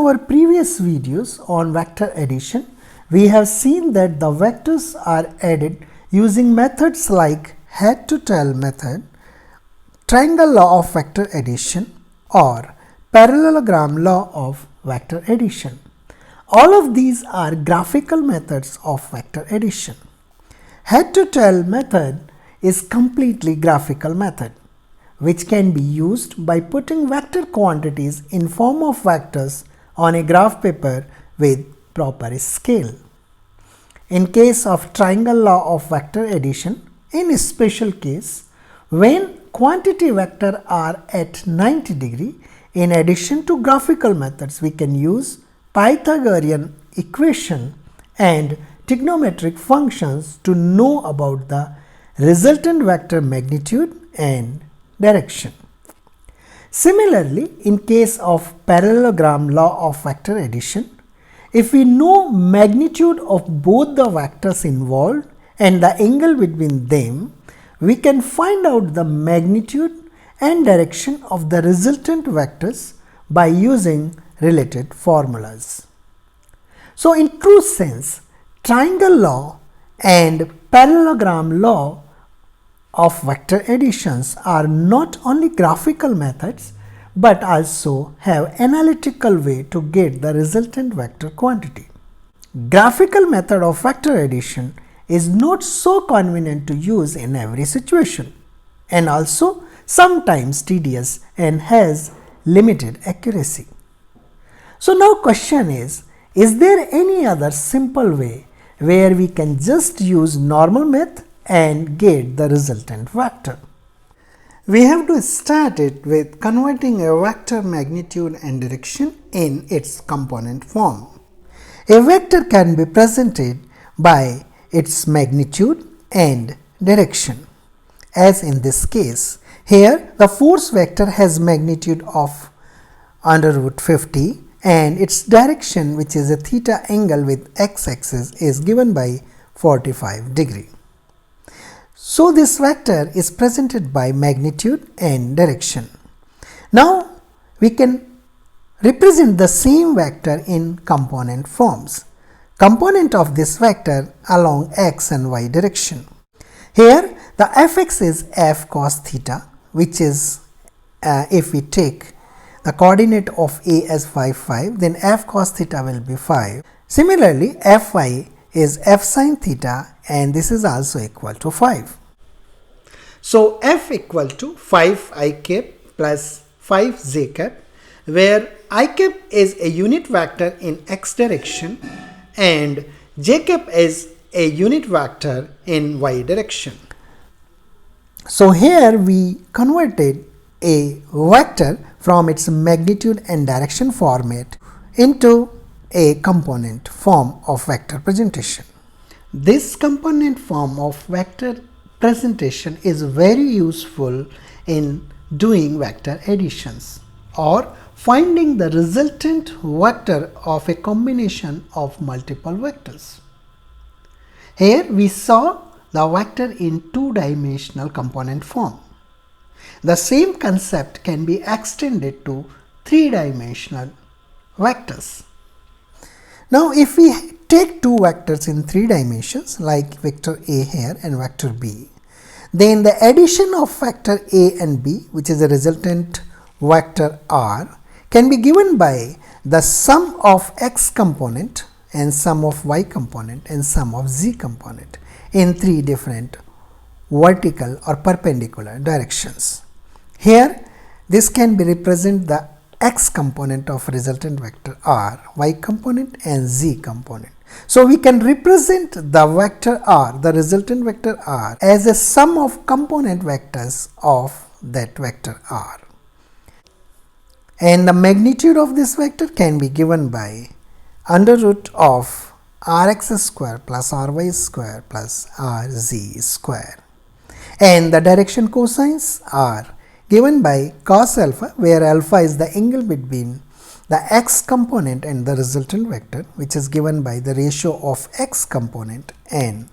our previous videos on vector addition, we have seen that the vectors are added using methods like head to tail method, triangle law of vector addition, or parallelogram law of vector addition. All of these are graphical methods of vector addition. Head to tail method is completely graphical method, which can be used by putting vector quantities in form of vectors on a graph paper with proper scale. In case of triangle law of vector addition, in a special case, when quantity vector are at 90 degree, in addition to graphical methods, we can use Pythagorean equation and trigonometric functions to know about the resultant vector magnitude and direction. Similarly, in case of parallelogram law of vector addition, if we know magnitude of both the vectors involved and the angle between them, we can find out the magnitude and direction of the resultant vectors by using related formulas. So, in true sense, triangle law and parallelogram law of vector additions are not only graphical methods but also have analytical way to get the resultant vector quantity. Graphical method of vector addition is not so convenient to use in every situation and also sometimes tedious and has limited accuracy. So now question is there any other simple way where we can just use normal math and get the resultant vector? We have to start it with converting a vector magnitude and direction in its component form. A vector can be presented by its magnitude and direction. As in this case, here the force vector has magnitude of under root 50 and its direction, which is a theta angle with x-axis, is given by 45 degree. So this vector is presented by magnitude and direction. Now we can represent the same vector in component forms. Component of this vector along x and y direction. Here the fx is f cos theta, which is if we take the coordinate of a as 5, then f cos theta will be 5. Similarly, fy is f sin theta and this is also equal to 5. So f equal to 5 I cap plus 5 j cap, where I cap is a unit vector in x direction and j cap is a unit vector in y direction. So here we converted a vector from its magnitude and direction format into a component form of vector presentation. This component form of vector presentation is very useful in doing vector additions or finding the resultant vector of a combination of multiple vectors. Here we saw the vector in two-dimensional component form. The same concept can be extended to three-dimensional vectors. Now if we take two vectors in 3 dimensions like vector A here and vector B, then the addition of vector A and B, which is the resultant vector R, can be given by the sum of x component and sum of y component and sum of z component in 3 different vertical or perpendicular directions. Here this can be represent the x component of resultant vector R, y component and z component. So we can represent the vector R, the resultant vector R, as a sum of component vectors of that vector R. And the magnitude of this vector can be given by under root of rx square plus ry square plus rz square. And the direction cosines are given by cos alpha, where alpha is the angle between the x component and the resultant vector, which is given by the ratio of x component and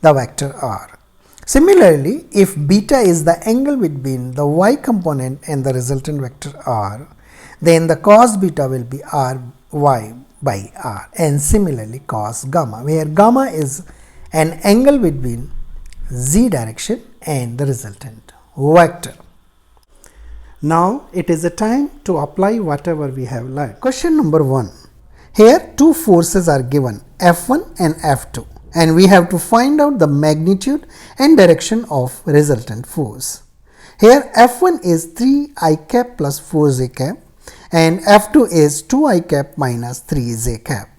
the vector R. Similarly, if beta is the angle between the y component and the resultant vector R, then the cos beta will be R y by r, and similarly cos gamma, where gamma is an angle between z direction and the resultant vector. Now it is a time to apply whatever we have learned. Question number 1. Here two forces are given, F1 and F2, and we have to find out the magnitude and direction of resultant force. Here F1 is 3i cap plus 4j cap and F2 is 2i cap minus 3j cap.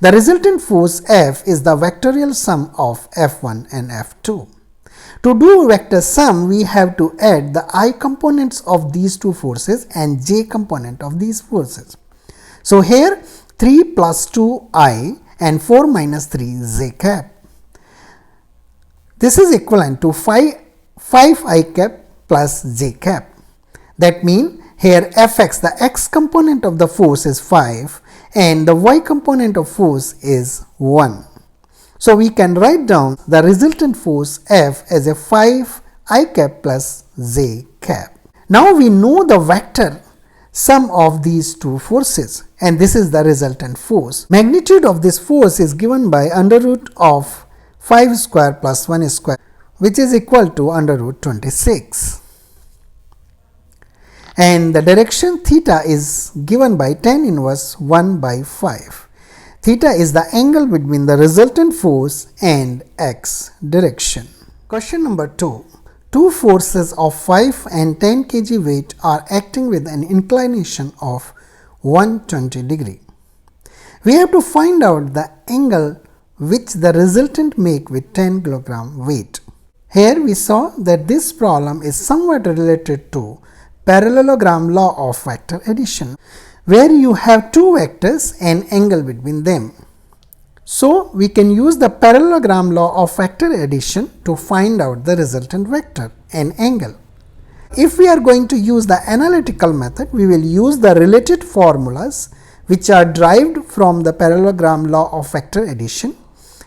The resultant force F is the vectorial sum of F1 and F2. To do vector sum, we have to add the I components of these two forces and j component of these forces. So here 3 plus 2i and 4 minus 3j cap. This is equivalent to 5i cap plus j cap. That means here Fx, the x component of the force, is 5 and the y component of force is 1. So we can write down the resultant force F as a 5i cap plus j cap. Now we know the vector sum of these two forces, and this is the resultant force. Magnitude of this force is given by under root of 5 square plus 1 square, which is equal to under root 26. And the direction theta is given by tan inverse 1 by 5. Theta is the angle between the resultant force and x direction. Question number 2. Two forces of 5 and 10 kg weight are acting with an inclination of 120 degree. We have to find out the angle which the resultant make with 10 kg weight. Here we saw that this problem is somewhat related to parallelogram law of vector addition, where you have two vectors and angle between them. So we can use the parallelogram law of vector addition to find out the resultant vector and angle. If we are going to use the analytical method, we will use the related formulas which are derived from the parallelogram law of vector addition,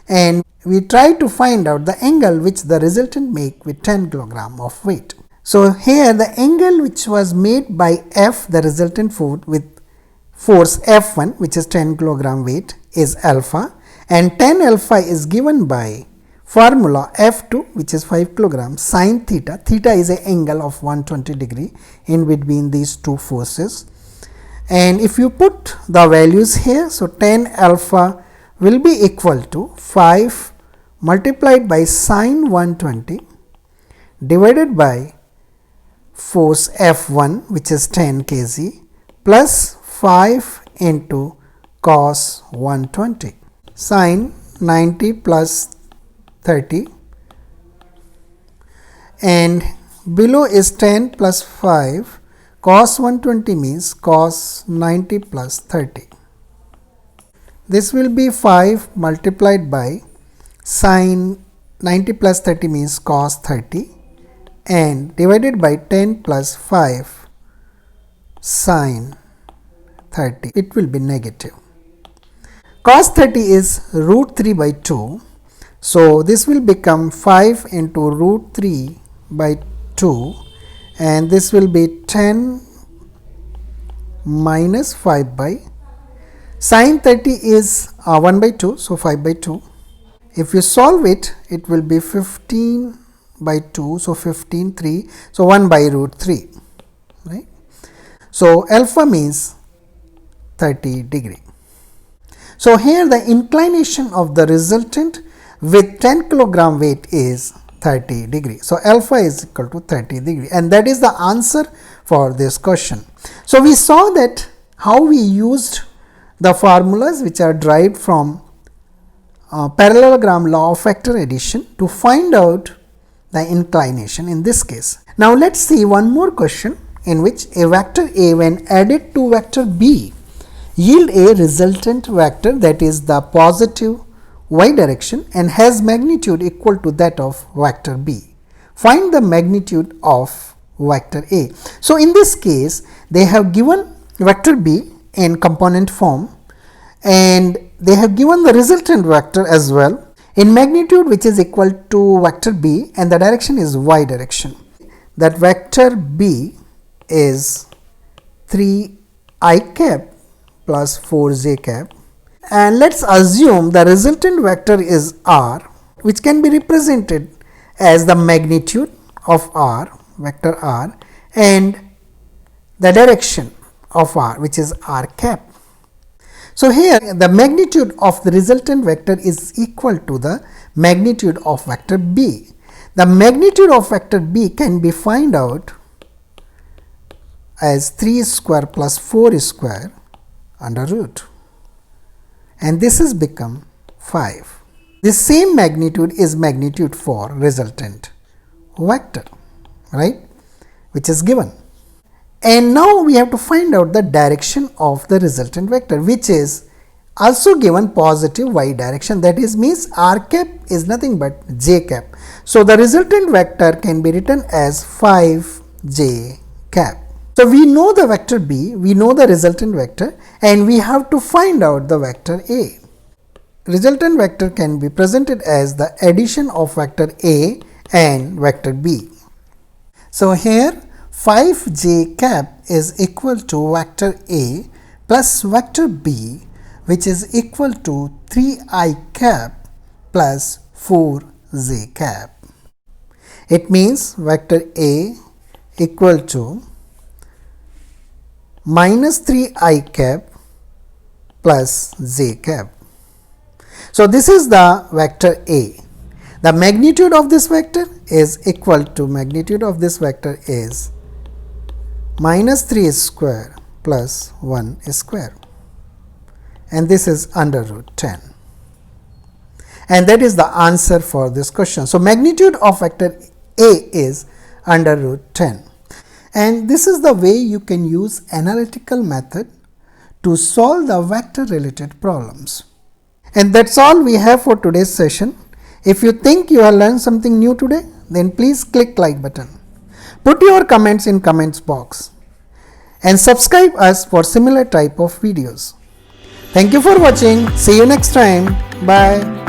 and we try to find out the angle which the resultant make with 10 kg of weight. So here the angle which was made by F, the resultant force, with force F1, which is 10 kg weight, is alpha, and tan alpha is given by formula F2, which is 5 kg sin theta. Theta is an angle of 120 degree in between these two forces. And if you put the values here, so tan alpha will be equal to 5 multiplied by sin 120 divided by force F1, which is 10 kg, plus 5 into cos 120, sin 90 plus 30, and below is 10 plus 5, cos 120 means cos 90 plus 30. This will be 5 multiplied by sin 90 plus 30 means cos 30, and divided by 10 plus 5 sin 30, it will be negative. Cos 30 is root 3 by 2, so this will become 5 into root 3 by 2, and this will be 10 minus 5 by sin 30 is 1 by 2, so 5 by 2. If you solve it, it will be 15 by 2, so 15 3, so 1 by root 3, right. So alpha means 30 degree. So here the inclination of the resultant with 10 kg weight is 30 degree. So alpha is equal to 30 degree, and that is the answer for this question. So we saw that how we used the formulas which are derived from parallelogram law of vector addition to find out the inclination in this case. Now let's see one more question in which a vector A, when added to vector B, yield a resultant vector that is the positive y direction and has magnitude equal to that of vector B. Find the magnitude of vector A. So in this case, they have given vector B in component form, and they have given the resultant vector as well in magnitude, which is equal to vector B, and the direction is y direction. That vector B is 3i cap plus 4j cap, and let's assume the resultant vector is r, which can be represented as the magnitude of r, vector r, and the direction of r, which is r cap. So here the magnitude of the resultant vector is equal to the magnitude of vector b. The magnitude of vector b can be found out as 3 square plus 4 square under root, and this has become 5. This same magnitude is magnitude for resultant vector, right, which is given. And now we have to find out the direction of the resultant vector, which is also given positive y direction. That is means r cap is nothing but j cap. So the resultant vector can be written as 5j cap. So we know the vector b, we know the resultant vector, and we have to find out the vector a. Resultant vector can be presented as the addition of vector a and vector b. So here 5j cap is equal to vector a plus vector b, which is equal to 3I cap plus 4j cap. It means vector a equal to minus 3I cap plus j cap. So this is the vector a. The magnitude of this vector is equal to magnitude of this vector is minus 3 square plus 1 square, and this is under root 10, and that is the answer for this question. So magnitude of vector a is under root 10, and this is the way you can use analytical method to solve the vector related problems. And that's all we have for today's session. If you think you have learned something new today, then please click like button. Put your comments in comments box and subscribe us for similar type of videos. Thank you for watching. See you next time. Bye.